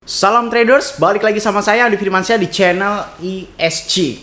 Salam traders, balik lagi sama saya Andi Firmansyah di channel ESG.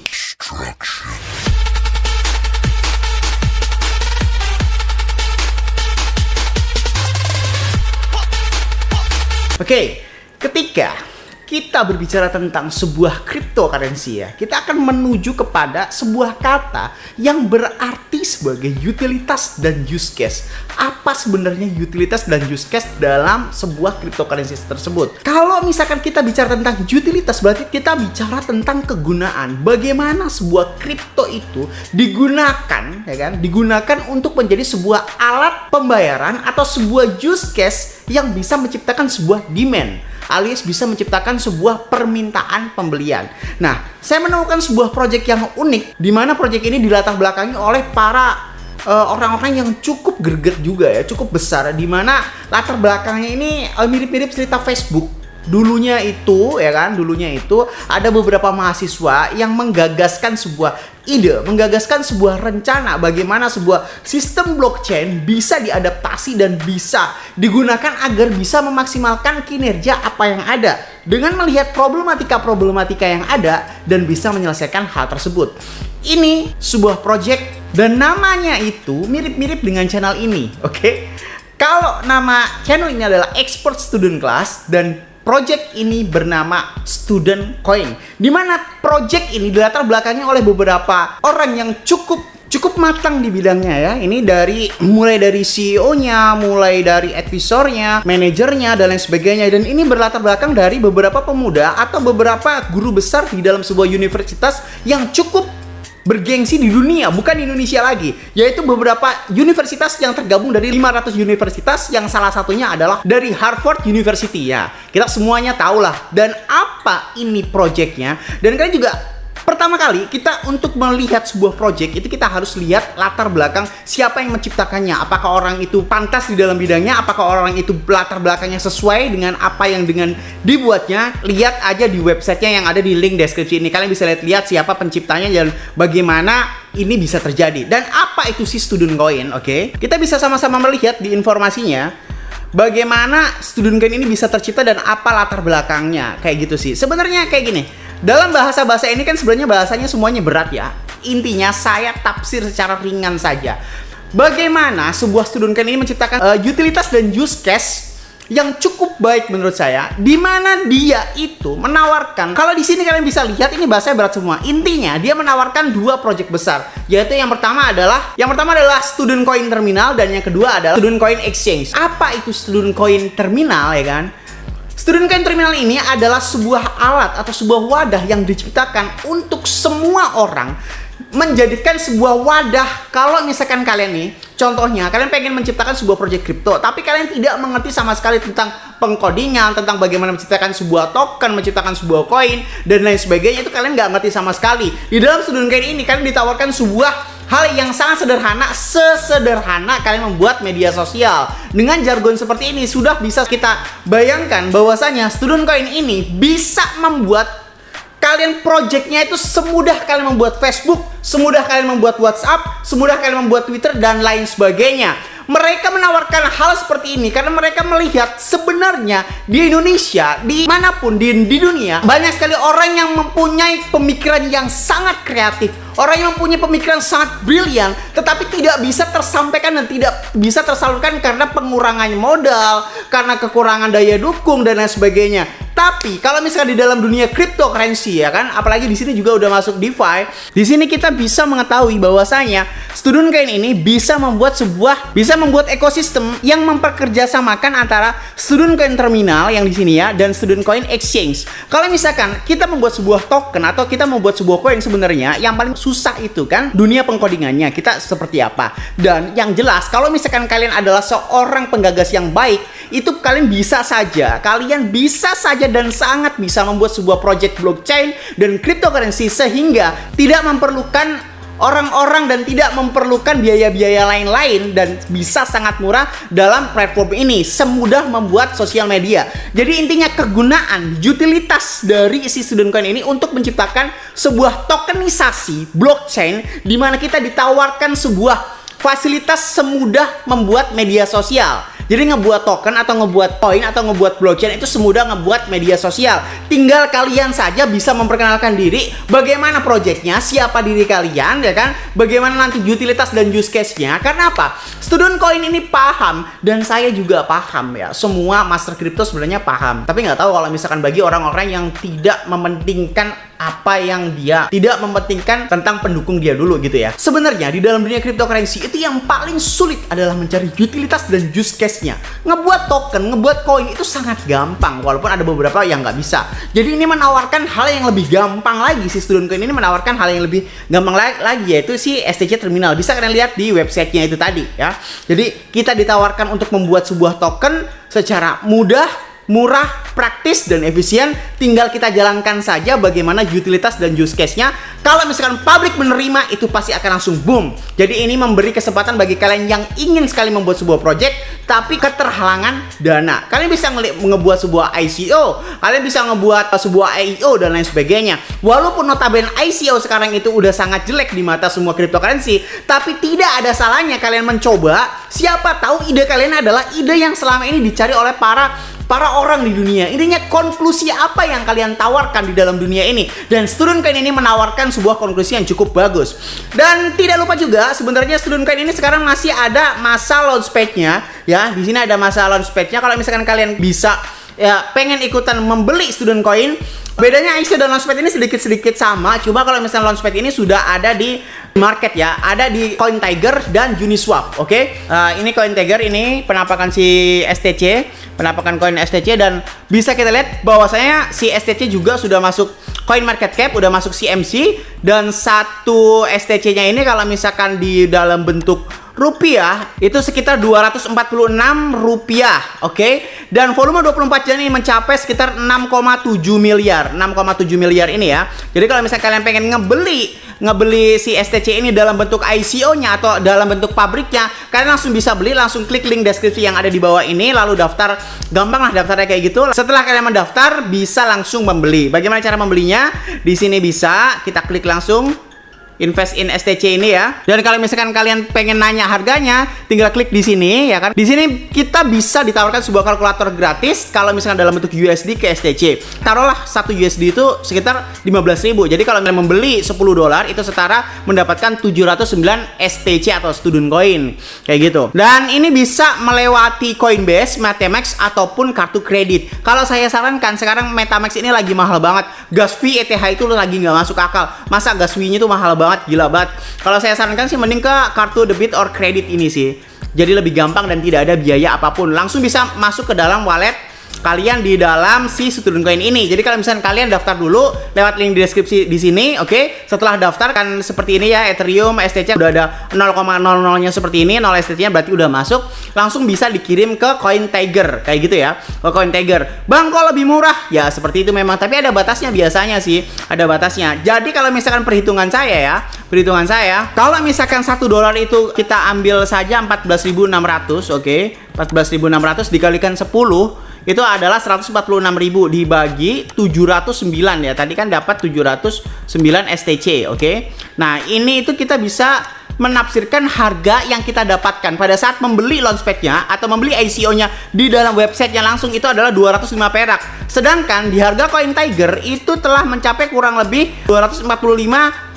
Oke, ketika kita berbicara tentang sebuah cryptocurrency ya, kita akan menuju kepada sebuah kata yang berarti sebagai utilitas dan use case. Apa sebenarnya utilitas dan use case dalam sebuah cryptocurrency tersebut? Kalau misalkan kita bicara tentang utilitas, berarti kita bicara tentang kegunaan. Bagaimana sebuah kripto itu digunakan, ya kan? Digunakan untuk menjadi sebuah alat pembayaran atau sebuah use case yang bisa menciptakan sebuah demand, alias bisa menciptakan sebuah permintaan pembelian. Nah, saya menemukan sebuah proyek yang unik, di mana proyek ini dilatar belakangi oleh para orang-orang yang cukup greget juga ya, cukup besar, di mana latar belakangnya ini mirip-mirip cerita Facebook. Dulunya itu ada beberapa mahasiswa yang menggagaskan sebuah ide, menggagaskan sebuah rencana bagaimana sebuah sistem blockchain bisa diadaptasi dan bisa digunakan agar bisa memaksimalkan kinerja apa yang ada dengan melihat problematika yang ada dan bisa menyelesaikan hal tersebut. Ini sebuah project dan namanya itu mirip-mirip dengan channel ini, oke? Kalau nama channel ini adalah Expert Student Class dan project ini bernama Student Coin, di mana project ini dilatar belakangi oleh beberapa orang yang cukup matang di bidangnya ya. Ini mulai dari CEO-nya, mulai dari advisornya, manajernya dan lain sebagainya. Dan ini berlatar belakang dari beberapa pemuda atau beberapa guru besar di dalam sebuah universitas yang cukup bergengsi di dunia, bukan di Indonesia lagi, yaitu beberapa universitas yang tergabung dari 500 universitas yang salah satunya adalah dari Harvard University ya. Kita semuanya tahu lah. Dan apa ini projectnya? Dan kalian juga pertama kali kita untuk melihat sebuah project itu kita harus lihat latar belakang siapa yang menciptakannya. Apakah orang itu pantas di dalam bidangnya? Apakah orang itu latar belakangnya sesuai dengan apa yang dengan dibuatnya? Lihat aja di websitenya yang ada di link deskripsi ini. Kalian bisa lihat siapa penciptanya dan bagaimana ini bisa terjadi. Dan apa itu si Student Coin? Oke, kita bisa sama-sama melihat di informasinya bagaimana Student Coin ini bisa tercipta dan apa latar belakangnya. Kayak gitu sih. Sebenarnya kayak gini. Dalam bahasa-bahasa ini kan sebenarnya bahasanya semuanya berat ya. Intinya saya tafsir secara ringan saja. Bagaimana sebuah student coin ini menciptakan utilitas dan use case yang cukup baik menurut saya, di mana dia itu menawarkan, kalau di sini kalian bisa lihat ini bahasanya berat semua. Intinya dia menawarkan dua project besar, yaitu yang pertama adalah Student Coin Terminal dan yang kedua adalah Student Coin Exchange. Apa itu Student Coin Terminal ya kan? Student Coin Terminal ini adalah sebuah alat atau sebuah wadah yang diciptakan untuk semua orang, menjadikan sebuah wadah. Kalau misalkan kalian nih, contohnya kalian pengen menciptakan sebuah project crypto, tapi kalian tidak mengerti sama sekali tentang pengkodingan, tentang bagaimana menciptakan sebuah token, menciptakan sebuah koin dan lain sebagainya, itu kalian nggak ngerti sama sekali. Di dalam Student Coin ini kalian ditawarkan sebuah hal yang sangat sederhana, sesederhana kalian membuat media sosial. Dengan jargon seperti ini sudah bisa kita bayangkan bahwasanya Student Coin ini bisa membuat kalian projectnya itu semudah kalian membuat Facebook, semudah kalian membuat WhatsApp, semudah kalian membuat Twitter dan lain sebagainya. Mereka menawarkan hal seperti ini karena mereka melihat sebenarnya di Indonesia, dimanapun di dunia, banyak sekali orang yang mempunyai pemikiran yang sangat kreatif, orang yang mempunyai pemikiran sangat brilian, tetapi tidak bisa tersampaikan dan tidak bisa tersalurkan karena pengurangan modal, karena kekurangan daya dukung dan lain sebagainya. Tapi kalau misalnya di dalam dunia cryptocurrency ya kan, apalagi di sini juga udah masuk DeFi, di sini kita bisa mengetahui bahwasanya Student Coin ini bisa membuat ekosistem yang memperkerjasamakan antara Student Coin Terminal yang di sini ya dan Student Coin Exchange. Kalau misalkan kita membuat sebuah token atau kita membuat sebuah coin, sebenarnya yang paling susah itu kan dunia pengkodingannya, kita seperti apa. Dan yang jelas kalau misalkan kalian adalah seorang penggagas yang baik, itu kalian bisa saja dan sangat bisa membuat sebuah project blockchain dan cryptocurrency sehingga tidak memerlukan orang-orang dan tidak memerlukan biaya-biaya lain-lain dan bisa sangat murah dalam platform ini, semudah membuat sosial media. Jadi intinya kegunaan utilitas dari si Student Coin ini untuk menciptakan sebuah tokenisasi blockchain di mana kita ditawarkan sebuah fasilitas semudah membuat media sosial. Jadi ngebuat token atau ngebuat koin atau ngebuat blockchain itu semudah ngebuat media sosial. Tinggal kalian saja bisa memperkenalkan diri, bagaimana projectnya, siapa diri kalian, ya kan? Bagaimana nanti utilitas dan use case-nya. Karena apa? Student Coin ini paham, dan saya juga paham ya. Semua master crypto sebenarnya paham. Tapi nggak tahu kalau misalkan bagi orang-orang yang tidak mementingkan apa yang dia tidak mementingkan tentang pendukung dia dulu gitu ya. Sebenarnya di dalam dunia cryptocurrency itu yang paling sulit adalah mencari utilitas dan use case-nya. Ngebuat token, ngebuat koin itu sangat gampang, walaupun ada beberapa yang nggak bisa. Jadi ini menawarkan hal yang lebih gampang lagi. Si Student Coin ini menawarkan hal yang lebih gampang lagi, yaitu si STC Terminal. Bisa kalian lihat di websitenya itu tadi ya. Jadi kita ditawarkan untuk membuat sebuah token secara mudah, murah, praktis, dan efisien. Tinggal kita jalankan saja bagaimana utilitas dan use case-nya. Kalau misalkan publik menerima, itu pasti akan langsung boom. Jadi ini memberi kesempatan bagi kalian yang ingin sekali membuat sebuah project tapi keterhalangan dana. Kalian bisa ngebuat sebuah ICO, kalian bisa ngebuat sebuah IEO dan lain sebagainya. Walaupun notabene ICO sekarang itu udah sangat jelek di mata semua cryptocurrency, tapi tidak ada salahnya kalian mencoba. Siapa tahu ide kalian adalah ide yang selama ini dicari oleh para orang di dunia. Intinya konklusi apa yang kalian tawarkan di dalam dunia ini. Dan Student Coin ini menawarkan sebuah konklusi yang cukup bagus. Dan tidak lupa juga sebenarnya Student Coin ini sekarang masih ada masa launchpad-nya ya. Di sini ada masa launchpad-nya. Kalau misalkan kalian bisa ya pengen ikutan membeli Student Coin, bedanya ICO dan Launchpad ini sedikit-sedikit sama. Coba kalau misalnya Launchpad ini sudah ada di market ya, ada di CoinTiger dan Uniswap. Oke, ini CoinTiger, ini penampakan si STC, penampakan koin STC, dan bisa kita lihat bahwasanya si STC juga sudah masuk Coin Market Cap, udah masuk CMC, dan satu STC-nya ini kalau misalkan di dalam bentuk rupiah itu sekitar 246 rupiah, oke? Dan volume 24 jam ini mencapai sekitar 6,7 miliar ini ya. Jadi kalau misalnya kalian pengen ngebeli si STC ini dalam bentuk ICO-nya atau dalam bentuk pabriknya, kalian langsung bisa beli, langsung klik link deskripsi yang ada di bawah ini, lalu daftar. Gampang lah daftarnya kayak gitu. Setelah kalian mendaftar, bisa langsung membeli. Bagaimana cara membelinya? Di sini bisa kita klik langsung invest in STC ini ya. Dan kalau misalkan kalian pengen nanya harganya, tinggal klik di sini ya kan. Di sini kita bisa ditawarkan sebuah kalkulator gratis kalau misalkan dalam bentuk USD ke STC. Taruhlah 1 USD itu sekitar 15.000. Jadi kalau kalian membeli $10 itu setara mendapatkan 709 STC atau Student Coin kayak gitu. Dan ini bisa melewati Coinbase, Metamask ataupun kartu kredit. Kalau saya sarankan sekarang Metamask ini lagi mahal banget. Gas fee ETH itu lagi nggak masuk akal. Masa gas fee-nya tuh mahal banget, gila banget. Kalau saya sarankan sih mending ke kartu debit or credit ini sih. Jadi lebih gampang dan tidak ada biaya apapun. Langsung bisa masuk ke dalam wallet kalian di dalam si Student Coin ini. Jadi kalau misalnya kalian daftar dulu lewat link di deskripsi di sini, oke? Setelah daftar kan seperti ini ya, Ethereum, STC udah ada 0,00-nya seperti ini, 0 STC-nya berarti udah masuk. Langsung bisa dikirim ke CoinTiger kayak gitu ya. Ke CoinTiger. Bang, kok lebih murah? Ya seperti itu memang, tapi ada batasnya biasanya sih. Ada batasnya. Jadi kalau misalkan perhitungan saya, kalau misalkan $1 itu kita ambil saja 14.600, oke? 14.600 dikalikan 10 itu adalah 146.000 dibagi 709 ya. Tadi kan dapat 709 STC, oke? Nah, ini itu kita bisa menafsirkan harga yang kita dapatkan pada saat membeli launchpad-nya atau membeli ICO-nya di dalam websitenya langsung itu adalah 205 perak. Sedangkan di harga CoinTiger itu telah mencapai kurang lebih 245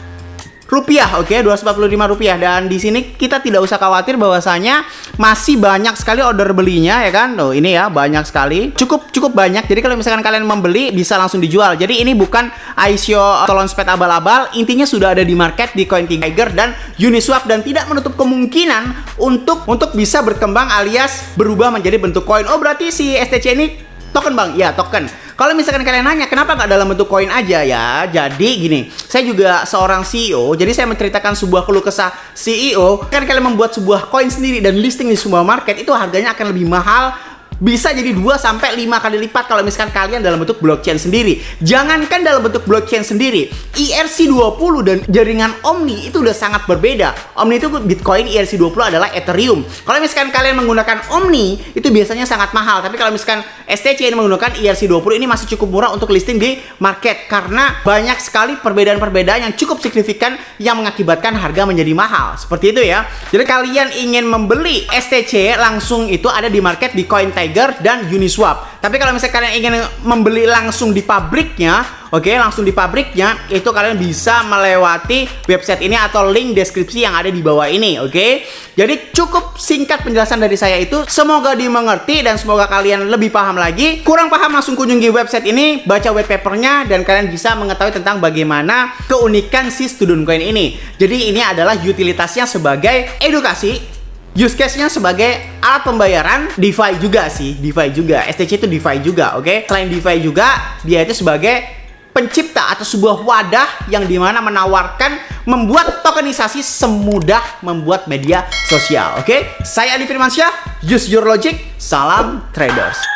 rupiah, oke, 245 rupiah. Dan di sini kita tidak usah khawatir bahwasanya masih banyak sekali order belinya ya kan. Tuh, ini ya banyak sekali, cukup banyak. Jadi kalau misalkan kalian membeli bisa langsung dijual. Jadi ini bukan ICO atau launchpad abal-abal, intinya sudah ada di market di CoinTiger dan Uniswap, dan tidak menutup kemungkinan untuk bisa berkembang alias berubah menjadi bentuk koin. Oh, berarti si STC ini token, Bang? Ya, token. Kalau misalkan kalian nanya kenapa nggak dalam bentuk koin aja ya, jadi gini, saya juga seorang CEO, jadi saya menceritakan sebuah keluh kesah CEO. Kan kalian membuat sebuah koin sendiri dan listing di sebuah market, itu harganya akan lebih mahal bisa jadi 2-5 kali lipat kalau misalkan kalian dalam bentuk blockchain sendiri. Jangankan dalam bentuk blockchain sendiri, ERC20 dan jaringan Omni itu udah sangat berbeda. Omni itu Bitcoin, ERC20 adalah Ethereum. Kalau misalkan kalian menggunakan Omni, itu biasanya sangat mahal. Tapi kalau misalkan STC ini menggunakan ERC20, ini masih cukup murah untuk listing di market. Karena banyak sekali perbedaan-perbedaan yang cukup signifikan yang mengakibatkan harga menjadi mahal. Seperti itu ya. Jadi kalian ingin membeli STC langsung itu ada di market di CoinTiger dan Uniswap. Tapi kalau misalnya kalian ingin membeli langsung di pabriknya, oke, langsung di pabriknya, itu kalian bisa melewati website ini atau link deskripsi yang ada di bawah ini, oke? Jadi cukup singkat penjelasan dari saya itu. Semoga dimengerti dan semoga kalian lebih paham lagi. Kurang paham langsung kunjungi website ini, baca white papernya, dan kalian bisa mengetahui tentang bagaimana keunikan si Student Coin ini. Jadi ini adalah utilitasnya sebagai edukasi. Use case-nya sebagai alat pembayaran, DeFi juga sih, DeFi juga. STC itu DeFi juga, oke? Selain DeFi juga, dia itu sebagai pencipta atau sebuah wadah yang dimana menawarkan membuat tokenisasi semudah membuat media sosial, oke? Saya Adi Firmansyah, use your logic, salam traders.